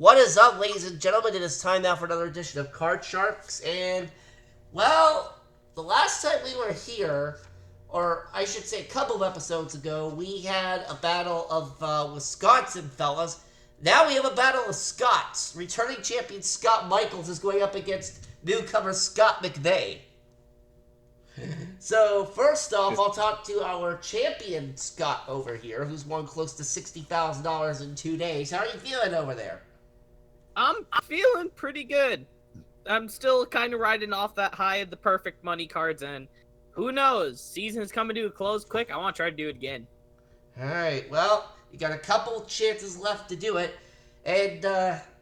What is up, ladies and gentlemen? It is time now for another edition of Card Sharks. And, well, the last time we were here, or I should say a couple of episodes ago, we had a battle of Wisconsin fellas. Now we have a battle of Scots. Returning champion Scott Michaels is going up against newcomer Scott McVeigh. So, first off, I'll talk to our champion Scott over here, who's won close to $60,000 in 2 days. How are you feeling over there? I'm feeling pretty good. I'm still kind of riding off that high of the perfect money cards, and who knows? Season's coming to a close quick. I want to try to do it again. Alright, well, you got a couple chances left to do it. And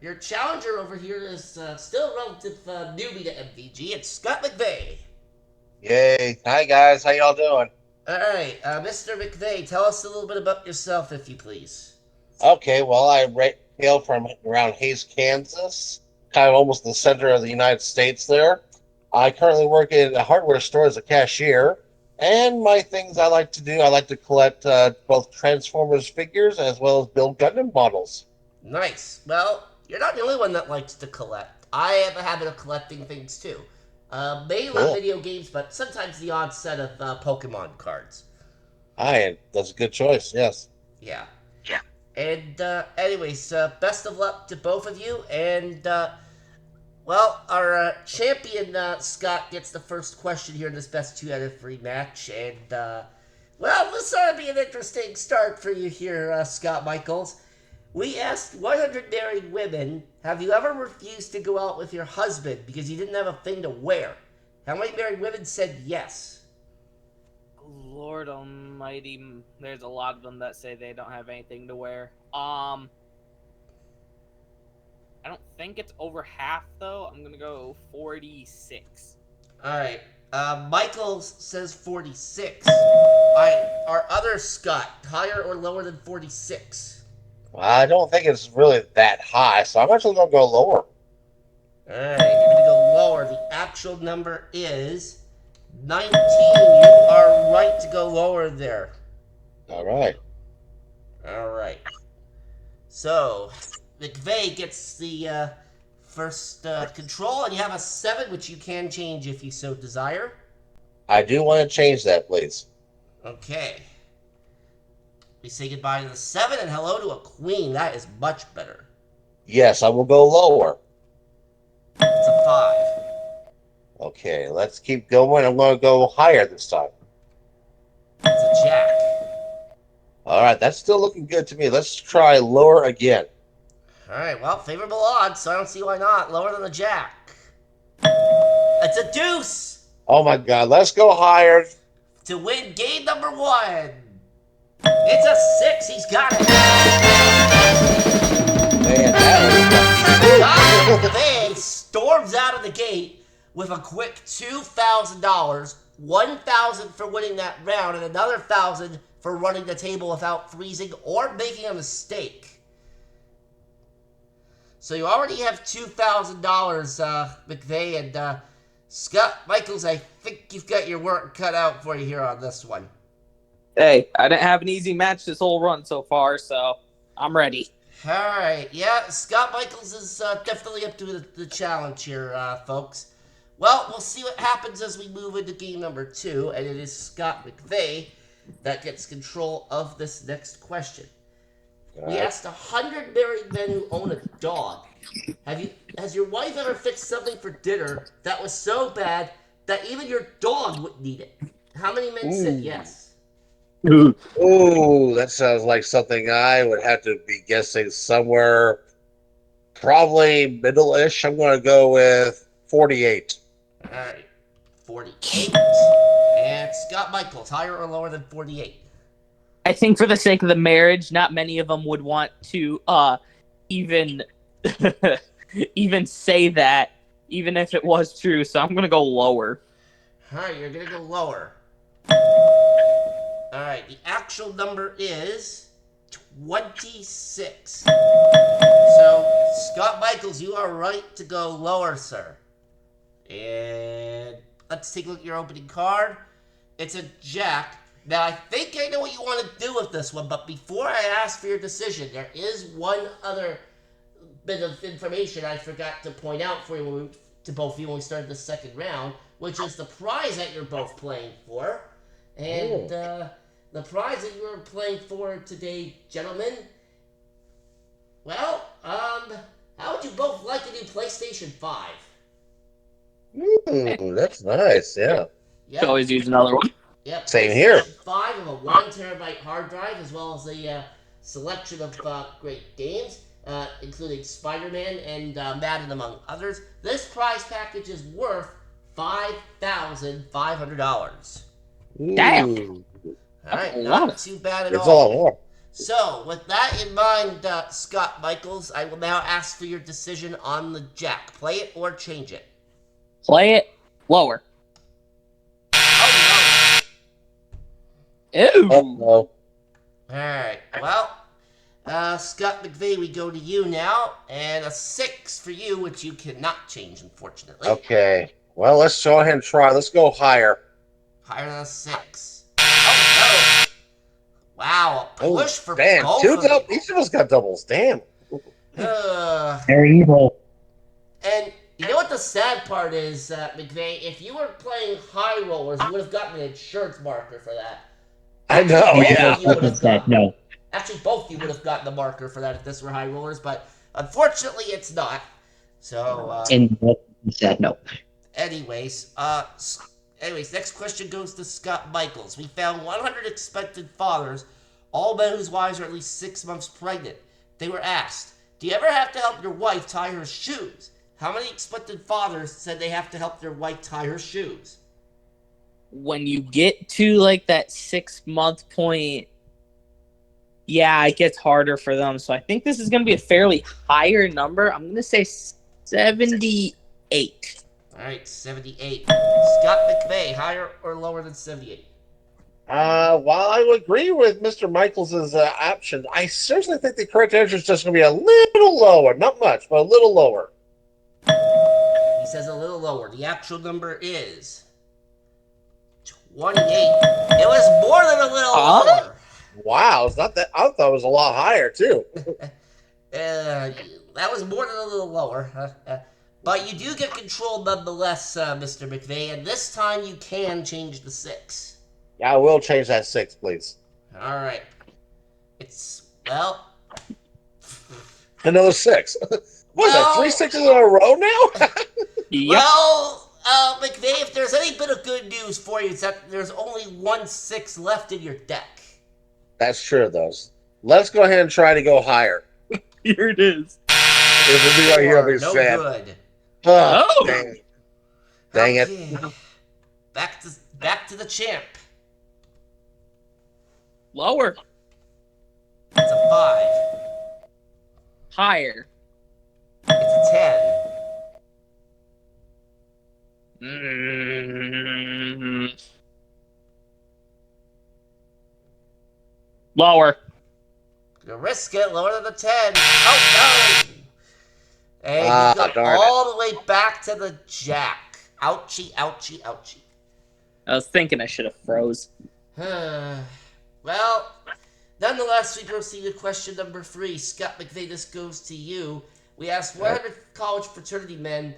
your challenger over here is still a relative newbie to MVG. It's Scott McVeigh. Yay. Hi, guys. How y'all doing? Alright, Mr. McVeigh, tell us a little bit about yourself, if you please. Okay, well, I hail from around Hays, Kansas, kind of almost the center of the United States there. I currently work in a hardware store as a cashier, and my things I like to do, I like to collect both Transformers figures as well as build Gundam models. Nice. Well, you're not the only one that likes to collect. I have a habit of collecting things too. Mainly Cool. video games, but sometimes the odd set of Pokemon cards. Hi, that's a good choice, yes. Yeah. And anyways, best of luck to both of you. And well, our champion Scott gets the first question here in this best 2 out of 3 match. And well, this ought to be an interesting start for you here, Scott Michaels. We asked 100 married women, have you ever refused to go out with your husband because you didn't have a thing to wear? How many married women said yes? Lord almighty, there's a lot of them that say they don't have anything to wear. I don't think it's over half, though. I'm gonna go 46. Alright, Michael says 46. Alright, our other Scott, higher or lower than 46? I don't think it's really that high, so I'm actually going to go lower. Alright, you're gonna go lower. The actual number is 19. You are right to go lower there. All right. Alright. So, McVeigh gets the first control, and you have a 7, which you can change if you so desire. I do want to change that, please. Okay. We say goodbye to the 7 and hello to a queen. That is much better. Yes, I will go lower. It's a 5. Okay, let's keep going. I'm going to go higher this time. It's a jack. All right, that's still looking good to me. Let's try lower again. Alright, well, favorable odds, so I don't see why not. Lower than the jack. It's a deuce! Oh my God, let's go higher. To win game number 1. It's a 6. He's got it. Man, that McVeigh storms out of the gate with a quick $2,000, $1,000 for winning that round, and another $1,000 for running the table without freezing or making a mistake. So you already have $2,000, McVeigh, and Scott Michaels, I think you've got your work cut out for you here on this one. Hey, I didn't have an easy match this whole run so far, so I'm ready. Alright, yeah, Scott Michaels is definitely up to the challenge here, folks. Well, we'll see what happens as we move into game number 2, and it is Scott McVeigh that gets control of this next question. We asked 100 married men who own a dog. Has your wife ever fixed something for dinner that was so bad that even your dog wouldn't eat it? How many men said yes? Ooh, that sounds like something I would have to be guessing somewhere probably middle-ish. I'm going to go with 48. Alright, 48. And Scott Michaels, higher or lower than 48? I think for the sake of the marriage, not many of them would want to even even say that, even if it was true. So I'm gonna go lower. Alright, you're gonna go lower. Alright, the actual number is 26. So, Scott Michaels, you are right to go lower, sir. And let's take a look at your opening card. It's a jack. Now, I think I know what you want to do with this one, but before I ask for your decision, there is one other bit of information I forgot to point out for you to both of you when we started the second round, which is the prize that you're both playing for. And the prize that you're playing for today, gentlemen, well, how would you both like a new PlayStation 5? That's nice. Yeah. Could always use another one. Yep, Same PlayStation here. 5 with a 1 terabyte hard drive, as well as a selection of great games, including Spider Man and Madden, among others. This prize package is worth $5,500. Damn. Ooh. Alright, a not lot. too bad at It's a all. lot more. So, with that in mind, Scott Michaels, I will now ask for your decision on the jack. Play it or change it. Play it lower. Oh Ew. Oh, no! Alright, well, Scott McVeigh, we go to you now, and a 6 for you, which you cannot change, unfortunately. okay. Well, let's go ahead and try. Let's go higher. Higher than a 6. Oh no! Wow, a push for Damn, both two of you. doubles. Each of us got doubles. Damn. Very evil. And you know what the sad part is, McVeigh? If you were playing high rollers, you would have gotten an insurance marker for that. I know. Both Yeah. of you would have gotten, no. actually, both of you would have gotten the marker for that if this were high rollers, but unfortunately, it's not. So, Said no. anyways, next question goes to Scott Michaels. We found 100 expected fathers, all men whose wives are at least 6 months pregnant. They were asked, do you ever have to help your wife tie her shoes? How many expected fathers said they have to help their wife tie her shoes? When you get to like that 6-month point, yeah, it gets harder for them. So I think this is going to be a fairly higher number. I'm going to say 78. All right, 78. Scott McVeigh, higher or lower than 78? While I would agree with Mr. Michaels' option, I seriously think the correct answer is just going to be a little lower. Not much, but a little lower. He says a little lower. The actual number is 28. It was more than a little lower. Wow, it's not that. I thought it was a lot higher too. That was more than a little lower. But you do get control nonetheless, Mr. McVeigh, and this time you can change the 6. Yeah, I will change that 6, please. All right. It's, well... Another 6. What is that? 3 sixes in a row now? Yep. Well, McVeigh, if there's any bit of good news for you, it's that there's only 1 6 left in your deck. That's true, though. Let's go ahead and try to go higher. Here it is. If it'll be right here, I'll be No sad. good. Oh. Dang it. Okay. Back to the champ. Lower. It's a 5. Higher. It's a 10. Lower. You risk it, lower than the 10. Oh no! And you go darn all the way back to the jack. Ouchie, ouchie, ouchie. I was thinking I should have froze. Well, nonetheless, we proceed to question number 3. Scott McVeigh, this goes to you. We asked 100 college fraternity men,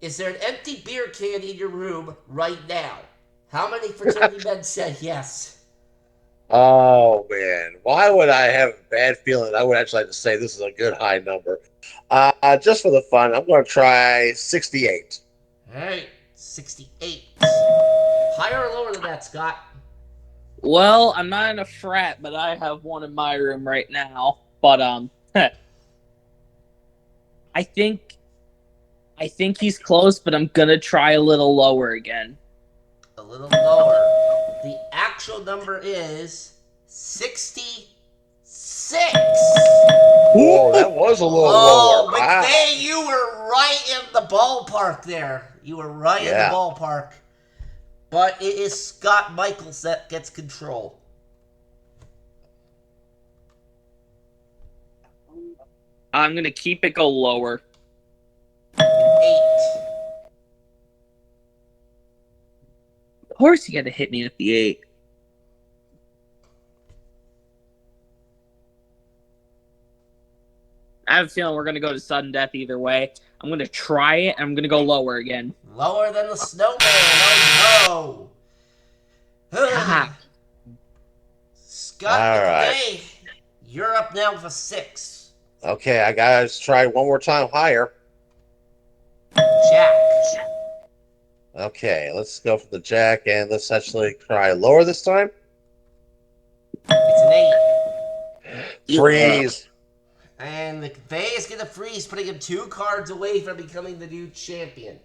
is there an empty beer can in your room right now? How many fraternity men said yes? Oh, man. Why would I have a bad feeling? I would actually like to say this is a good high number. Just for the fun, I'm going to try 68. All right, 68. Higher or lower than that, Scott? Well, I'm not in a frat, but I have one in my room right now. But I think he's close, but I'm gonna try a little lower again. A little lower. The actual number is 66. Whoa, that was a little Oh, lower. Wow. McVeigh, you were right in the ballpark there. You were right in the ballpark. But it is Scott Michaels that gets control. I'm gonna keep it go lower. 8. Of course, you got to hit me at the 8. I have a feeling we're going to go to sudden death either way. I'm going to try it, and I'm going to go lower again. Lower than the snowman. Oh, no. Ah. Scott All McVay, you're up now with a 6. Okay, I gotta try one more time higher. Jack. Okay, let's go for the jack, and let's actually try lower this time. It's an 8. Freeze. And McVay is going to freeze, putting him 2 cards away from becoming the new champion.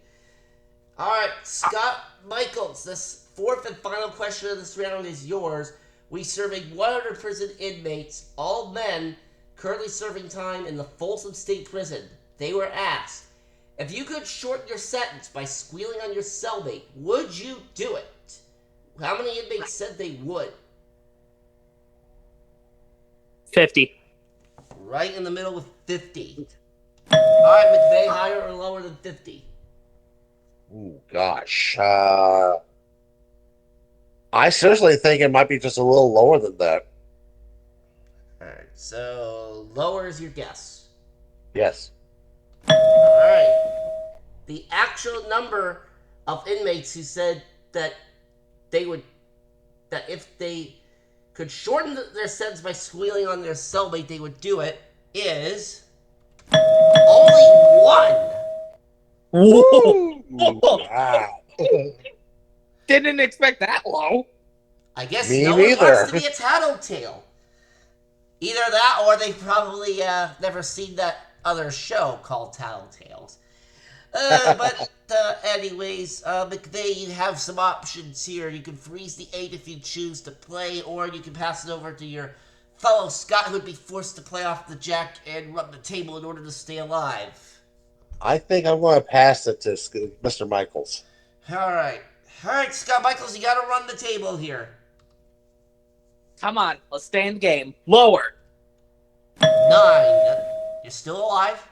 All right, Scott Michaels, this 4th and final question of this round is yours. We surveyed 100 prison inmates, all men, currently serving time in the Folsom State Prison. They were asked, if you could shorten your sentence by squealing on your cellmate, would you do it? How many inmates said they would? 50. Right in the middle with 50. All right, McVay, higher or lower than 50? Ooh, gosh. I seriously think it might be just a little lower than that. All right, so lower is your guess. Yes. All right. The actual number of inmates who said that that if they could shorten their sentence by squealing on their cellmate, they would do it, is only 1. Whoa. Wow. Didn't expect that low. I guess Me no one neither. wants to be a tattletale. Either that, or they probably never seen that other show called Tattletales. Anyways, McVay, you have some options here. You can freeze the 8 if you choose to play, or you can pass it over to your fellow Scott, who would be forced to play off the jack and run the table in order to stay alive. I think I'm going to pass it to Mr. Michaels. All right, Scott Michaels, you got to run the table here. Come on, let's stay in the game. Lower. 9. You're still alive?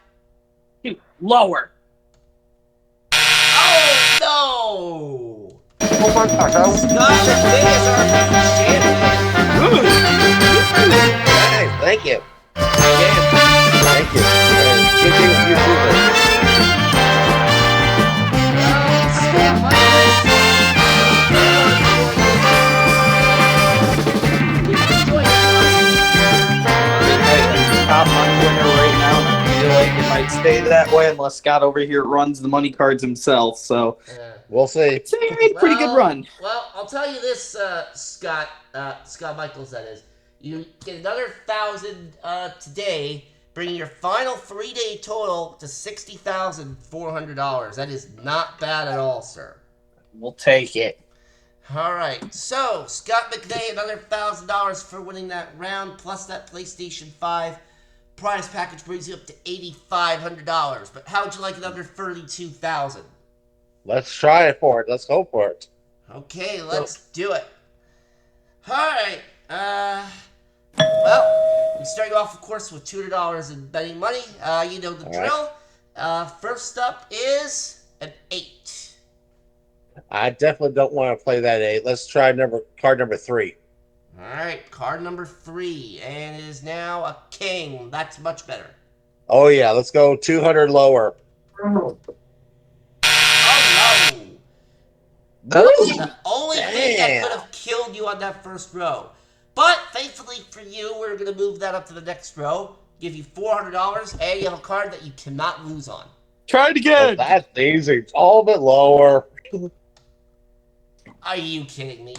2. Lower. Oh no! Oh my gosh. Scott McVay is our champion. Hey, thank you. Thank you. Good news, YouTuber. Scott Michaels. Top money winner right now. I feel like it might stay that way unless Scott over here runs the money cards himself. So We'll see. it's a pretty good run. Well, I'll tell you this, Scott Michaels, that is. You get another 1,000 today, bringing your final 3-day total to $60,400. That is not bad at all, sir. We'll take it. All right, so Scott McVay, another $1,000 for winning that round, plus that PlayStation 5 prize package brings you up to $8,500. But how would you like another $32,000? Let's try it for it. Let's go for it. Okay, let's do it. All right. Well, we start off, of course, with $200 in betting money. You know the drill. First up is an 8. I definitely don't want to play that 8. Let's try card number 3. All right, card number 3, and it is now a king. That's much better. Oh yeah, let's go 200 lower. Oh no! The only thing that could have killed you on that first row. But thankfully for you, we're going to move that up to the next row, give you $400, and you have a card that you cannot lose on. Try it again. Oh, that's easy. It's all a bit lower. Are you kidding me?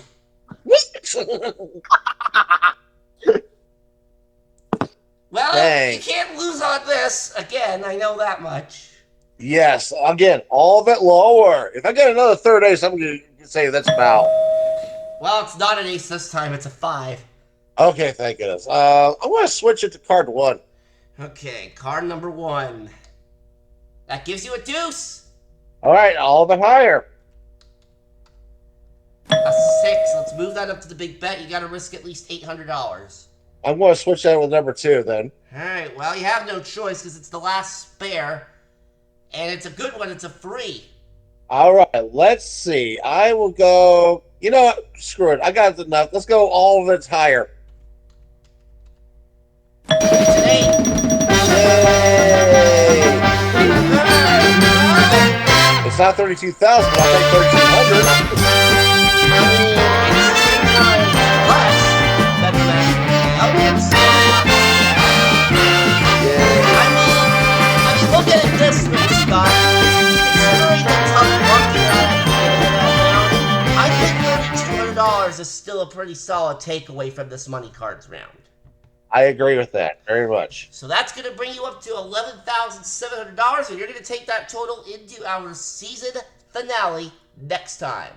Well, Dang. you can't lose on this. Again, I know that much. Yes, again, all a bit lower. If I get another third ace, I'm going to say that's foul. Well, it's not an ace this time. It's a 5. Okay, thank goodness. I'm going to switch it to card 1. Okay, card number 1. That gives you a deuce. All right, all a bit higher. A 6. Let's move that up to the big bet. You got to risk at least $800. I'm going to switch that with number 2 then. All right. Well, you have no choice because it's the last spare, and it's a good one. It's a free. All right, let's see. I will go. You know what? Screw it. I got enough. Let's go all of it's higher. It's an 8. Yay! It's not 32,000, but I'll take 3,200. Look at it this way, Scott. Considering the tough luck you had at the end of that round, I think $3,200 is still a pretty solid takeaway from this money cards round. I agree with that very much. So that's going to bring you up to $11,700, and you're going to take that total into our season finale next time.